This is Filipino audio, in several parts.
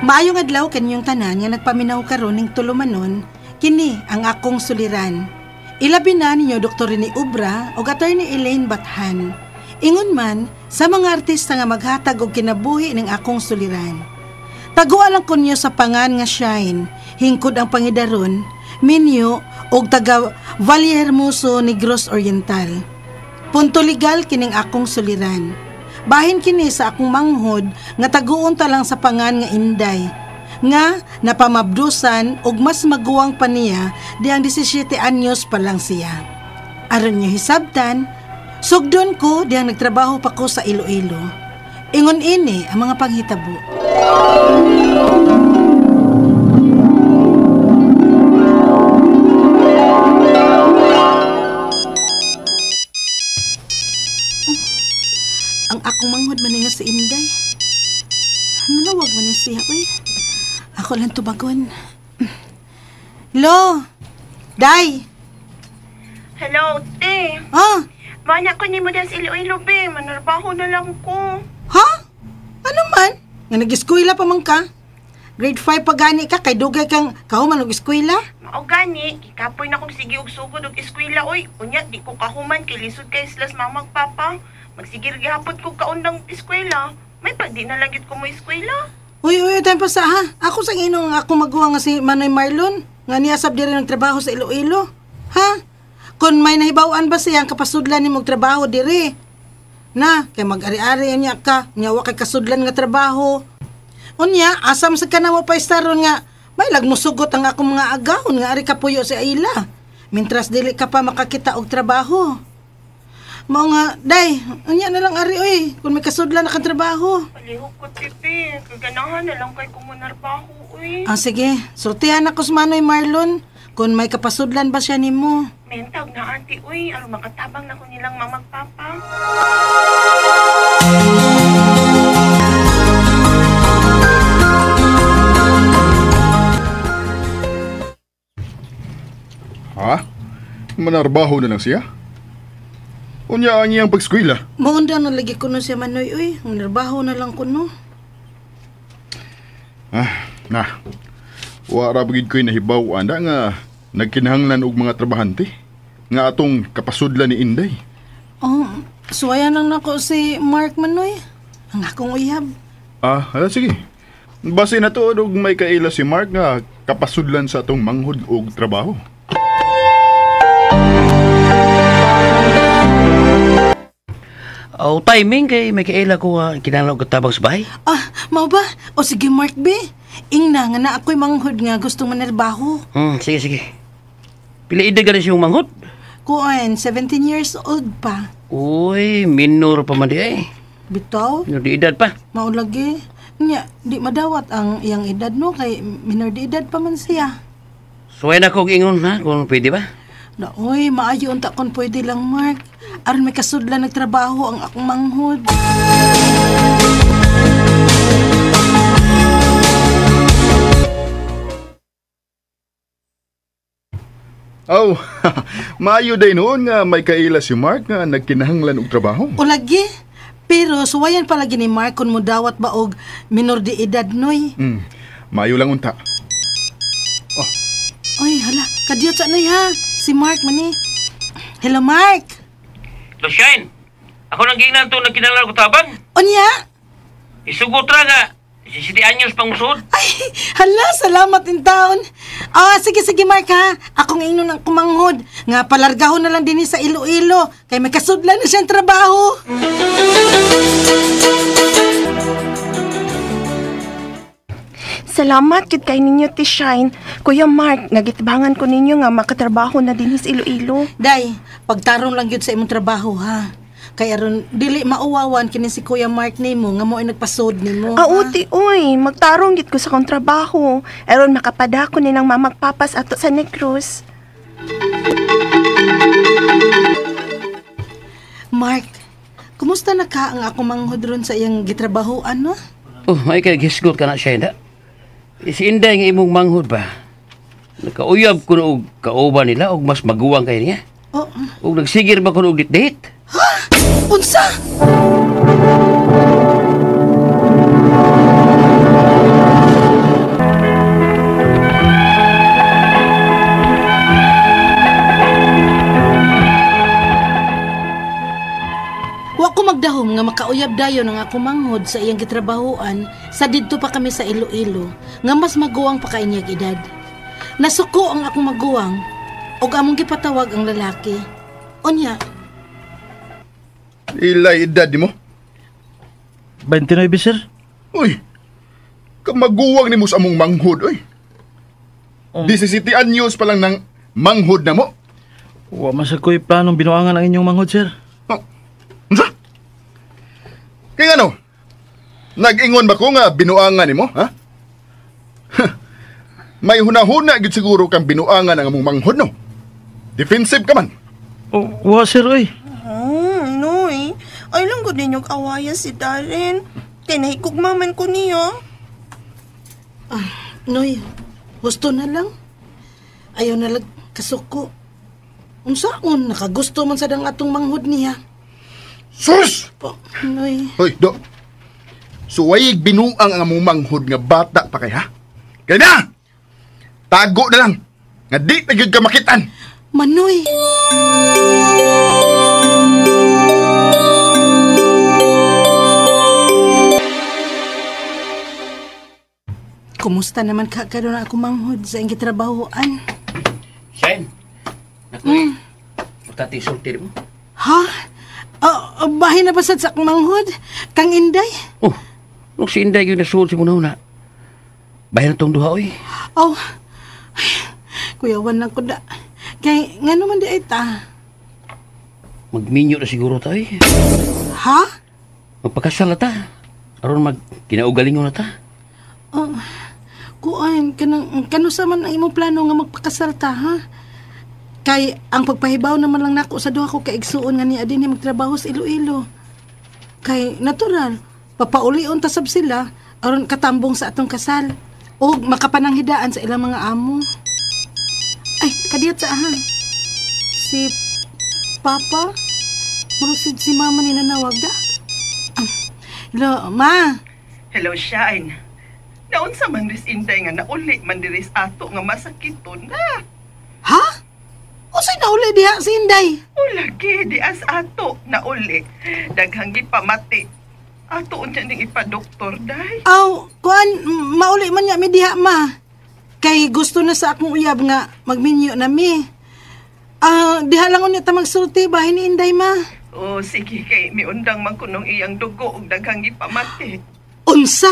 Maayong adlaw kaninyong tanan nga nagpaminaw karon ning tulumanon, kini ang akong suliran. Ilabi na ninyo Dr. Rene Ubra o Attorney Elaine Bathan. Ingon man sa mga artista nga maghatag og kinabuhi ning akong suliran. Taguan lang kunyo sa pangan nga Shine, hingkod ang pangidaron, Minyo og taga Valle Hermoso, Negros Oriental. Punto legal kining akong suliran. Bahin kini sa akong manghod nga taguon ta lang sa pangan nga Inday. Nga napamabdusan og mas maguwang pa niya diyang 17 anyos pa lang siya. Aron niyo hisabtan, sugdon ko diyang nagtrabaho pa ko sa Iloilo. Ingon ini ang mga panghitabo. Ang akong manghod man nga si Inday. Nalawag man siya, uy. Ako lang tubagon. Hello? Day? Hello, te. Ah? Mana ko ni mo dan sa Iloilo, be. Manarbaho na lang ko. Ha? Ano man? Nga nag-eskwela pa man ka? Grade 5 pa gani ka, kay dugay kang kahuman og eskwela? Mao gani, kikapoy na kong sige og sugod og eskwela, oy. Unya, di ko kahuman, kay lisod kay slas mamag papa. Magsigir gihapon ko kaundang eskwela. May pa di na lagit ko mo eskwela. Uy, tayo pa sa ha. Ako sa inong ako magawa nga si Manoy Marlon. Nga niyasab diri ng trabaho sa Iloilo. Ha? Kung may nahibawaan ba siya ang kapasudlan ni mong trabaho diri? Na, kay mag-ari-ari niya ka. Nyawa kay kasudlan nga trabaho. Unya, asam sa ka na mo pa istaron nga. May lagmusugot ang akong mga agahon nga ari kapuyo sa ila. Mintras dili ka pa makakita og trabaho. Mga, day, unya na lang ari, oy, kung may kasudlan na kang trabaho. Palihog ko, tipi. Kaganahan na lang kay kumunarbaho, oy. Sige, sortihan ako sa Manoy Marlon, kung may kapasudlan ba siya nimo. Mentag na, auntie, uy. Aron makatabang na ko nilang mamagpapa. Ha? Manarbaho na lang siya? Unya ang iyang pag-eskwela. Maunda na lagi ko no siya Manoy, uy. Ang narbaho na lang ko no. Na. Wara bagid ko'y nahibaw anda nga nagkinahanglan og mga trabahante nga atong kapasudlan ni Inday. Oh, suwayan lang nako si Mark Manoy. Ang akong uyab. Hala sige. Base na to og may kaila si Mark nga kapasudlan sa atong manghod og trabaho. Timing kay may kaila ko kinahanglan og tabang sa bahay. Mao ba? O sige Mark B. Ingna nga na ako'y manghod nga gustong manarbaho. Sige. Pila edad ka na siyang manghod? Kuan, 17 years old pa. Uy, minor pa man di ay. Bitaw? Minor di edad pa. Mao lagi. Nya, di madawat ang iyang edad no kay minor di edad pa man siya. Suway na kong ingon ha, kung pwede ba? Oy, maayo unta kon pwede lang Mark. Aron may kasudlan nagtrabaho ang akong manghod. Maayo day noon nga may kaila si Mark nga nagkinahanglan og trabaho. O lagi, pero suwayan palagi ni Mark kung mo dawat ba og minor de edad noy. Maayo lang unta. Oy, hala, kadiyot sa noy ha. Si Mark mani. Hello Mark. Shine, ako nang gingnan to nagkinahanglan ko tabang. Unya? Isugot ra nga. 17 anyos pang usod. Ay, hala, salamat in taon. Sige Mark ha. Akong ingnon ang kumanghod. Nga palargahon na lang din sa Iloilo. Kay may kasudlan na siyang trabaho. Salamat gid kay ninyo, ti Shine. Kuya Mark, nagitibangan ko ninyo nga makatrabaho na din sa Iloilo. Day, pagtarong lang yun sa imong trabaho ha. Kaya ron, dili mauwawan kini si Kuya Mark nimo nga mo ay nagpasod nimo. Uti, uy, magtarong gid ko sa kong trabaho. Aron makapadako nilang mamagpapas ato sa Negros. Mark, kumusta na ka ang ako manghod ron sa iyang gitrabahoan no? Ay kay gisgot ka na siya na. Si Inday nga imong manghod ba? Nakauyab ko na og kauban nila og mas maguwang kay niya. Og nagsigir ba ko og date? Ha? Unsa? nakauyab dayon ang ako manghod sa iyang gitrabahoan sa didto pa kami sa Iloilo nga mas maguwang pa kainyag edad. Nasuko ang akong maguwang og among gipatawag ang lalaki. Unya, Ilay edad mo? 29, sir. Uy, kamaguwang ni mo sa among manghod, oy. 17 anyos pa lang ng manghod na mo. Wa man sa ko'y planong binuangan ang inyong manghod, sir. Oh, unsa? Kaya ano? Nag-ingon ba ko nga binuangan ni mo, ha? May hunahuna gid siguro kang binuangan ang among manghod, no? Defensive ka man. Wa, sir, oy. Noy. Ay lang ko din yung awayan si Darren. Kaya nahikugmaman ko niya. Noy, gusto na lang. Ayaw na lang kasuko. Unsaon, nakagusto man sa dang atong manghod niya. Sus! Noy. Hoy, do. Suwayig binuang ang among manghod nga bata pa kay, ha? Kaya na! Tago na lang! Nga di na gyud ka makitan! Manoy. Kumusta naman ka karon ako manghod sa iyong gitrabahoan? Shine. Naku, pagkati sultir mo. Ha? Bahay na basad sa akong manghod? Kang Inday? Oh, nung si Inday yung nasuod si muna-una. Bayan na tong duha, oy. Oh, ay, kuyawan lang ko da. Kay, nga naman di ay ta. Magminyo na siguro tayo. Ha? Magpakasal na ta. Aron kinaugalingon na ta. Oh, kuan, kano sa man ang imong plano nga magpakasal ta, ha? Kay, ang pagpahibaw naman lang nako sa duha ko kaigsuon nga ni Adin magtrabaho sa Iloilo. Kay, natural, papaulion tasab sila, aron katambong sa atong kasal. O makapananghidaan sa ilang mga amo. Ay, kadiyat sa ahan. Si Papa? Marusid si Mama ni nanawag da. Hello, Ma. Hello, Shine. Naunsa man ris Inday nga nauli man diris ato nga masakiton na. Ha? O sa'y nauli diha si Inday? O lagi di as ato nauli. Daghang gipamati. Ato unsa ning ipa-doktor day. Aw, kuan, mauli man niya mi diha, Ma. Kay gusto na sa akong uyab nga magminyo na mi. Diha lang ulit magsulti bahay ni Inday, Ma. O sige kay miundang man kunong iyang dugo ug daghang gipamati. Unsa?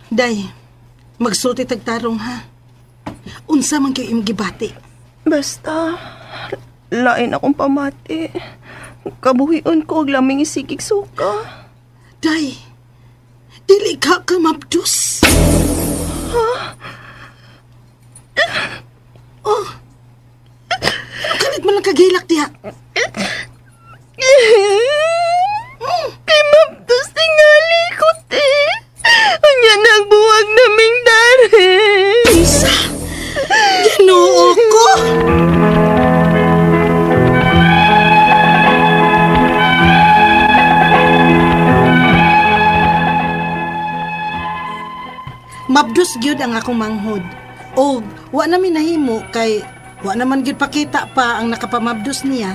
Day, magsulti tagtarong, ha? Unsa man kayo imong gibati? Basta, lain akong pamati. Kabuhion ko og laming isigig suka. Day, dili ka mabdus. Oh, ano kalit man lang kagilak diha? Kay mabdos tingali ko, te. Anya nagbuwag naming Darren. Isa, ginoo ko. Mabdos gyud ang akong manghod. Og wa namin nahimo kay wa naman gyud pakita pa ang nakapamabdos niya.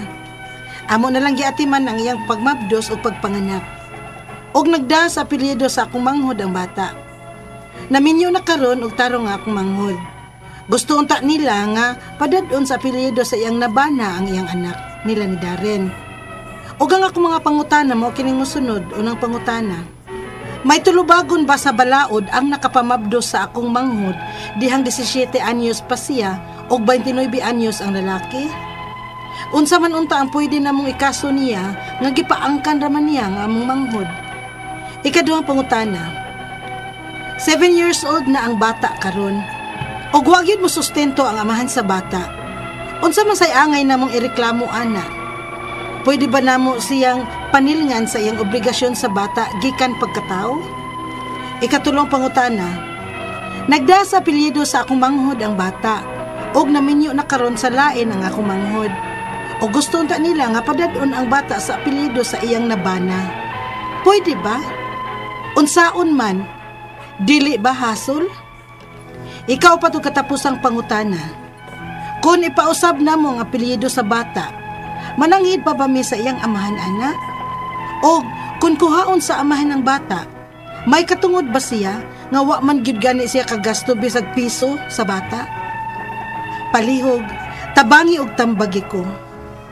Amo na lang giatiman ang iyang pagmabdos o pagpanganak. Og nagda sa apelyido sa akong manghod ang bata. Naminyo na karon og tarong nga akong manghod. Gusto unta nila nga padadon sa apelyido sa iyang nabana ang iyang anak nila ni Darren. Og ang akong mga pangutana mao kining mosunod unang pangutana. May tulubagon ba sa balaod ang nakapamabdos sa akong manghod dihang 17 anyos pa siya og 29 anyos ang lalaki? Unsa man unta ang pwede namong ikaso niya nga gipaangkan raman niya nga among manghod? Ikaduhang pangutana. 7 years old na ang bata karon. Og wa gyud mo sustento ang amahan sa bata. Unsa man say angay namong ireklamo ana? Pwede ba namo siyang panilngan sa iyang obligasyon sa bata gikan pagkatao? Ikatulong pangutana. Nagda sa apelyido sa akong manghod ang bata og naminyo na karon sa lain ang akong manghod. O gusto unta nila nga padadon ang bata sa apelyido sa iyang nabana. Pwede ba? Unsaon man, dili ba hasol? Ikaw pa to katapusang pangutana. Kung ipausab na mo ang apelyido sa bata, mananghid pa ba mi sa iyang amahan, ana? O kung kuhaon sa amahan ng bata, may katungod ba siya nga wa man gyud gani siya kagasto bisag piso sa bata? Palihog, tabangi og tambagi ko.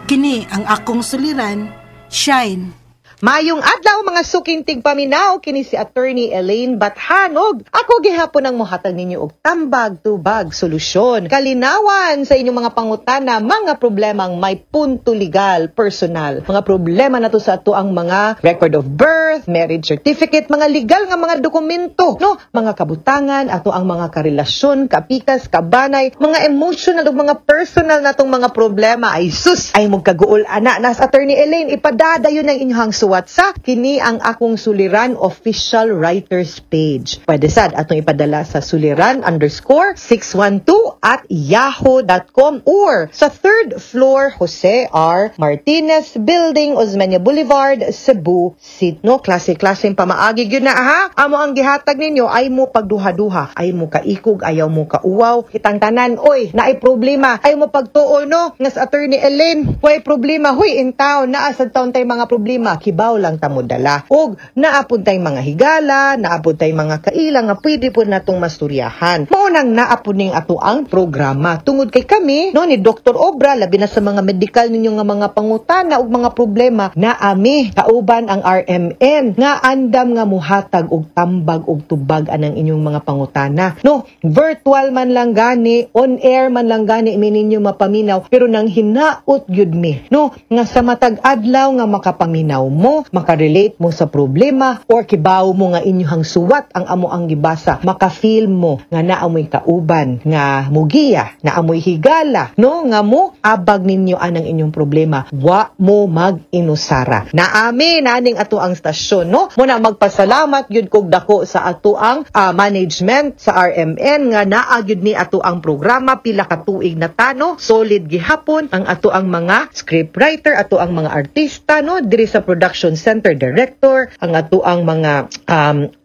Kini ang akong suliran, Shine. Mayong adlaw mga suking tigpaminaw, kini si Attorney Elaine Bathanog. Ako gihapon ang mohatag ninyo og tambag tubag solusyon. Kalinawan sa inyong mga pangutana, mga problemang may punto legal, personal. Mga problema na to sa ato ang mga record of birth, marriage certificate, mga legal nga mga dokumento, no? Mga kabutangan, ato ang mga karelasyon, kapikas, kabanay, mga emotional ug mga personal na tong mga problema ay sus ay magkaguol ana nas Attorney Elaine ipadadayon ang inyong suwat sa kini ang akong suliran official writers page. Pwede sad atong ipadala sa suliran_612@yahoo.com or sa 3rd floor Jose R. Martinez Building, Osmeña Boulevard, Cebu City. No, klase-klaseng pamaagi gyud na ha. Amo ang gihatag ninyo ay mo pagduha-duha, ay mo kaikog, ayaw mo kauwaw, kitang tanan oy, naay problema, ay mo pagtuo no, nga sa Attorney Elaine, way problema, huy in town, naa sa taon tay mga problema, kibaw lang ta mo dala. Og naapod tay mga higala, naapod tay mga kaila nga pwede po natong masturyahan. Mao nang naapod ning ato ang programa. Tungod kay kami no ni Dr. Obra labi na sa mga medical ninyo nga mga pangutana ug mga problema na ami kauban ang RMN nga andam nga muhatag og tambag og tubag anang inyong mga pangutana. No, virtual man lang gani, on air man lang gani mininyo mapaminaw pero nang hinaot gyud mi no nga sa matag adlaw nga makapaminaw mo, makarelate mo sa problema or kibaw mo nga inyong suwat ang amo ang gibasa, maka-feel mo nga naamoy kauban nga mugiya, naamoy higala, no nga mo abag ninyo anang inyong problema, wa mo mag-inusara. Naami naning ato ang stasyon, no? Muna magpasalamat gyud kog dako sa ato ang management sa RMN nga naa gyud ni ato ang programa pila ka tuig na tano, solid gihapon ang ato ang mga scriptwriter, ato ang mga artista, no, diri sa production center director, ang ato ang mga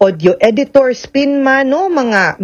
audio editor, spinman, no, mga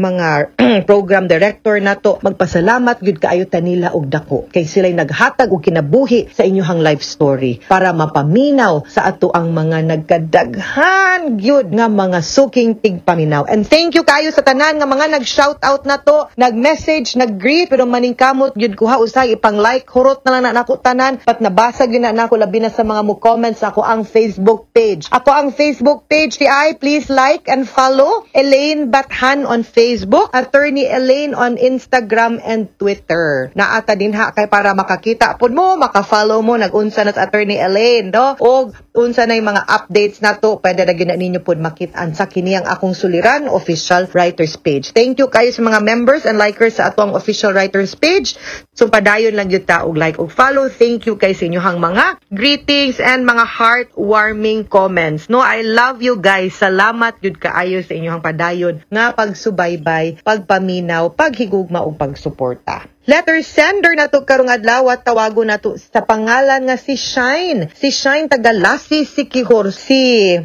program director nato. Magpasalamat gyud kaayo nila og dako kay sila'y naghatag og kinabuhi sa inyong life story para mapaminaw sa ato ang mga nagkadaghan gyud nga mga suking tigpaminaw. And thank you kaayo sa tanan nga mga nag-shout out nato, nag-message, nag-greet pero maningkamot gyud ko ha usay ipang like hurot na lang na nako tanan pat nabasa gyud na nako labi na sa mga mo comments ako ang Facebook page. Ako ang Facebook page ay please like and follow Elaine Bathan on Facebook, Attorney Elaine on Instagram and Twitter. Naata din ha kay para makakita pud mo, maka-follow mo nag-unsa na sa Attorney Elaine, no? Og unsa na yung mga updates nato, pwede na gyud ninyo pud makit-an sa kini ang akong suliran official writers page. Thank you kayo sa mga members and likers sa atong official writers page. So padayon lang gyud ta og like og follow. Thank you kay sa inyong mga greetings and mga heartwarming comments. No, I love you guys. Salamat gyud kaayo sa inyong padayon nga pagsubaybay, pagpaminaw, paghigugma ug pagsuporta. Letter sender na to karong adlaw at tawago na to sa pangalan nga si Shine. Si Shine taga Lassi Siquijor. Si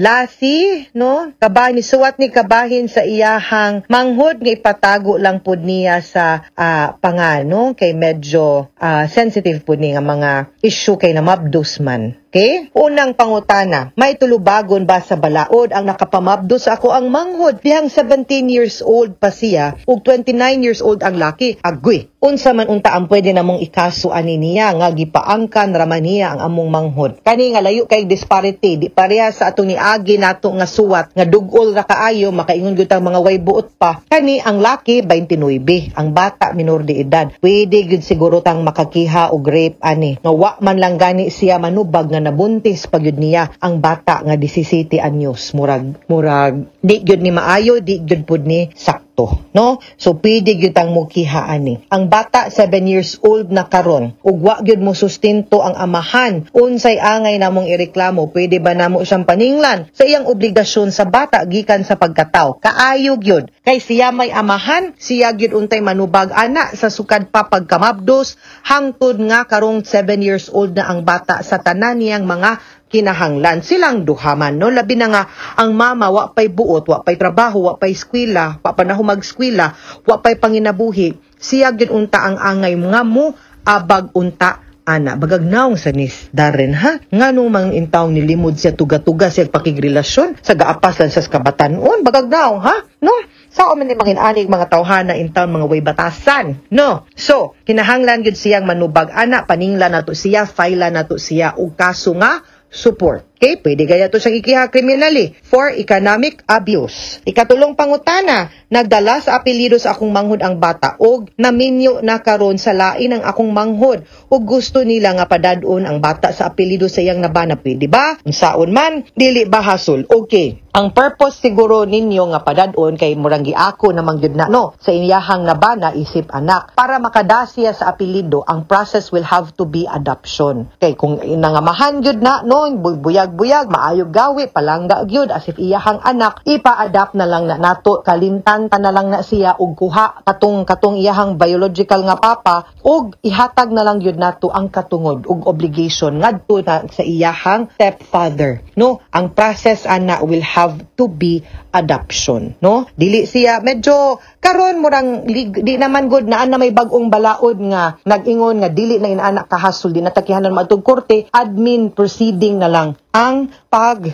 Lassi, no? Kabahin ni suwat ni kabahin sa iyahang manghod nga ipatago lang pud niya sa pangano kay medyo sensitive pud ni nga mga issue kay na mabdus man. Okay? Unang pangutana, may tulubagon ba sa balaod ang nakapamabdo sa ako ang manghod? Bihang 17 years old pa siya ug 29 years old ang laki. Agoy, unsa man unta ang pwede namong ikaso ani niya nga gipaangkan raman niya ang among manghod. Kani nga layo kay disparity, di pareha sa atong niagi nato nga suwat nga dugol ra kaayo makaingon gyud ang mga way buot pa. Kani ang laki 29, ang bata minor de edad. Pwede gyud siguro tang makakiha og rape ani. Nga wa man lang gani siya manubag nga nabuntis pagyud niya ang bata nga 17 anyos. Murag di gyud ni maayo, di gyud pud ni sakto, no? So pwede gyud ang mukiha ani. Ang bata 7 years old na karon ug wa gyud mo sustento ang amahan. Unsay angay namong ireklamo? Pwede ba namo siyang paninglan sa iyang obligasyon sa bata gikan sa pagkataw? Kaayo gyud kay siya may amahan, siya gyud untay manubag ana sa sukad pa pagkamabdos hangtod nga karong 7 years old na ang bata sa tanan niyang mga kinahanglan. Silang duhaman, no? Labi na nga ang mama wa pay buot, wa pay trabaho, wa pay eskwela, wa panahon mag-eskwela, wa pay panginabuhi. siya gyud unta ang angay nga mo abag unta ana bagagnaong sa nis Darren ha nganong mang intawong nilimod siya tuga-tuga siya pakigrelasyon sa gaapas lang sa kabatanon bagagnaong ha no sa man ni mangin anig mga tawhana intawon mga way batasan no so kinahanglan gyud siyang manubag ana paningla nato siya file nato siya og kaso nga support. Okay, pwede kaya to siyang ikiha-kriminali for economic abuse. Ikatulong pangutana, nagdala sa apelido sa akong manghod ang bata og naminyo na karon sa lain ang akong manghod og gusto nila nga padadon ang bata sa apelido sa iyang nabana. Pwede ba? Unsaon man, dili ba hasol? Okay. Ang purpose siguro ninyo nga padadon kay murang giako namang gyud na no sa iyahang nabana isip anak para makadasya sa apelido ang process will have to be adoption. Kay kung nangamahan gyud na no buyag-buyag maayog gawi palangga gyud as if iyahang anak ipa-adapt na lang na nato kalintan ta na lang na siya og kuha katong iyahang biological nga papa og ihatag na lang gyud nato ang katungod og obligation ngadto na sa iyahang stepfather no ang process ana will have to be adoption no dili siya medyo karon murang di naman good na may bag-ong balaod nga nag-ingon nga dili na inaanak kahasol di natakihanan matug korte admin proceeding na lang ang pag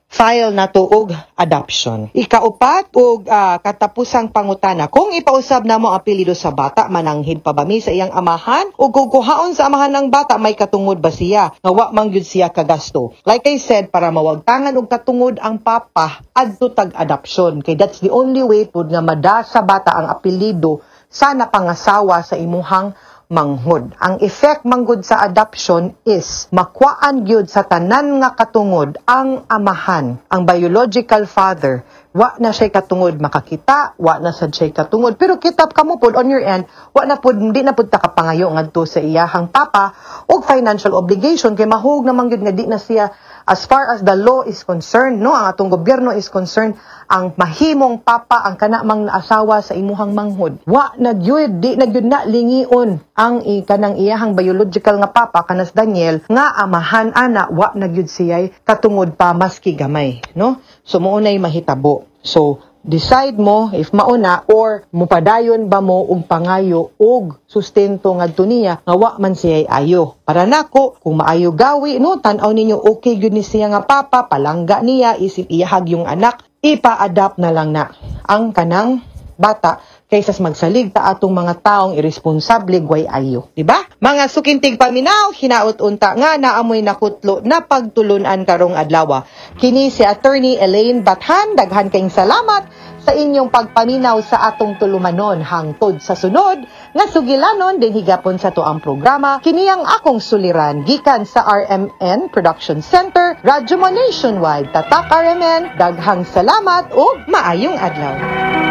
file na tuog adoption. Ikaupat og katapusang pangutana kung ipausab namo ang apelyido sa bata mananghid pa ba mi sa iyang amahan o kukuhaon sa amahan ng bata may katungod ba siya nga wa man gyud siya kagasto. Like I said para mawagtangan og katungod ang papa adto tag adoption kay that's the only way pud nga mada sa bata ang apelyido sa napangasawa sa imuhang manghod. Ang effect manggod sa adoption is makuhaan gyud sa tanan nga katungod ang amahan, ang biological father. Wa na siya katungod makakita, wa na sad siya katungod. Pero kitap kamo pod on your end, wa na pod hindi na pod ta kapangayo ngadto sa iyahang papa og financial obligation kay mahug naman gyud nga di na siya as far as the law is concerned, no, ang atong gobyerno is concerned, ang mahimong papa ang kana mang asawa sa imuhang manghod. Wa na gyud di na gyud na lingion ang kanang iyahang biological nga papa kanas Daniel nga amahan ana wa na gyud siya katungod pa maski gamay, no? So mounay mahitabo. So decide mo if mauna or mupadayon ba mo og pangayo og sustento ngadto niya nga wa man siya ayo. Para nako kung maayo gawi no tan-aw ninyo okay gyud ni siya nga papa palangga niya isip iyahag yung anak ipa-adapt na lang na ang kanang bata kaysa magsalig ta atong mga taong irresponsable guay ayo, di ba? Mga sukintig paminaw, hinaot unta nga naamoy nakutlo na pagtulunan karong adlaw. Kini si Attorney Elaine Bathan, daghan kayong salamat sa inyong pagpaminaw sa atong tulumanon hangtod sa sunod nga sugilanon din higapon sa tuang programa. Kini ang akong suliran gikan sa RMN Production Center, Radyo Mo Nationwide. Tatak RMN, daghang salamat ug maayong adlaw.